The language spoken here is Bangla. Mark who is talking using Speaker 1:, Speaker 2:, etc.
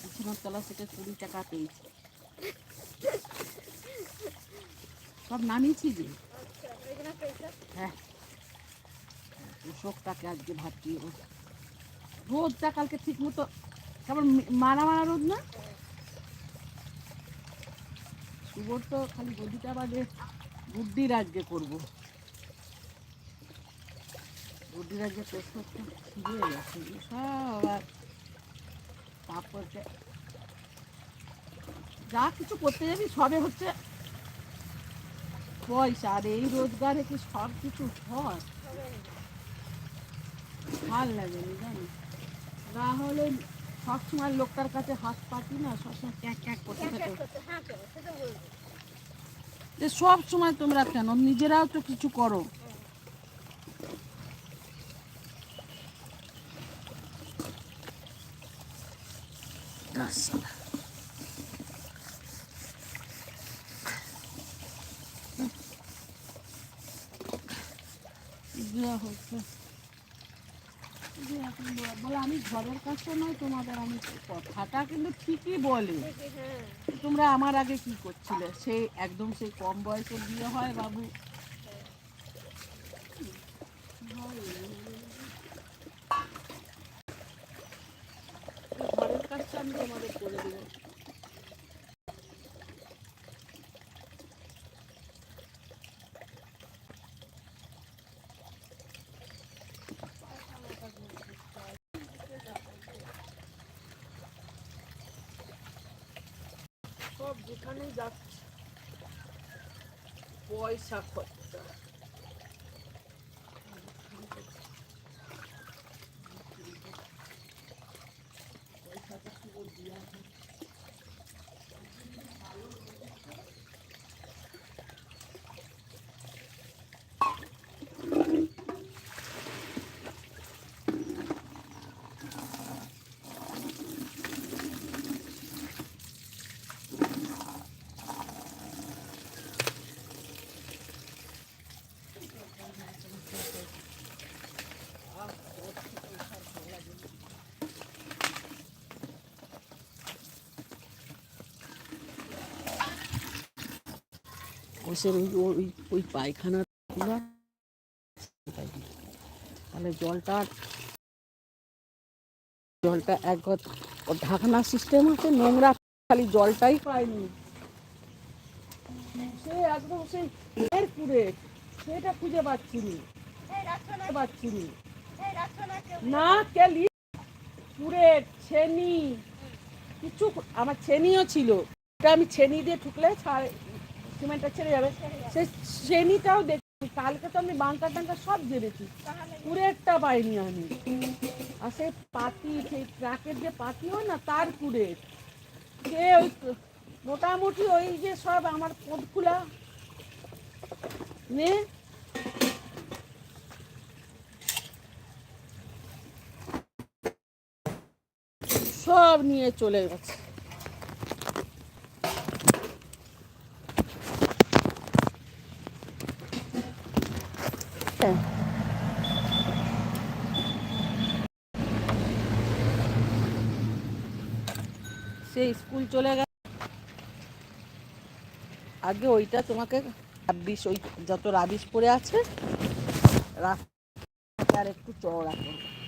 Speaker 1: বিছানার তলা থেকে 20 টাকা পেয়েছি, সব নামিয়েছি যে। হ্যাঁ, কৃষকটাকে আজকে ভাবছি রোদটা কালকে ঠিক মতো কেমন মারা মারা রোদ না। শুভর তো খালি গদিটা বাজে বুদ্ধির আজকে করবো, বুদ্ধির আজকে পেশাবটা ছিঁড়ে গেছে সব। আর তারপর যা কিছু করতে যাবি সবে হচ্ছে পয়সা, আর এই রোজগারে কি সব কিছু হয়? ভাল লাগেনি জানি, না হলে সবসময় লোকটার কাছে হাত পাতি না, সবসময় ক্যাক ক্যাক করতে থাকে যে সব সময় তোমরা কেন, নিজেরাও তো কিছু করো। হচ্ছে বলে আমি ঘরের কাছে নয় তোমাদের, আমি কথাটা কিন্তু ঠিকই বলে। তোমরা আমার আগে কি করছিলে, সেই একদম সেই কম বয়সে বিয়ে হয় বাবু, ঘরের কাজটা আমি তোমাদের করে দেবো। সব যেখানেই যাচ্ছে পয়সা খরচা। পয়সাটা শুধু দিয়া ওই পায়খানা, তাহলে জলটা এক ঢাকনা সিস্টেম আছে, নোংরা খালি জলটাই পায়নি, সে একদম সেই পুরে সেটা খুঁজে পাচ্ছিনি না, কেলি পুরে ছেনি কিছু, আমার ছেনিও ছিল, আমি ছেনি দিয়ে ঠুকলে সিমেন্টটা ছেড়ে যাবে, সেই ছেনিটাও দেখি। কালকে তো আমি বাঙ্কা টাঙ্কা সব জেনেছি, কুড়েরটা পাইনি আমি। আর সেই পাতি, সেই ট্রাকের যে পাতি হয় না তার কুড়ের, সে ওই মোটামুটি ওই যে সব আমার পোটগুলা নে সব নিয়ে চলে গেছে। সে স্কুল চলে গেছে, আগে ওইটা তোমাকে রাবিশ, ওই যত রাবিশ পড়ে আছে রাস্তা আর একটু চওড়া করো।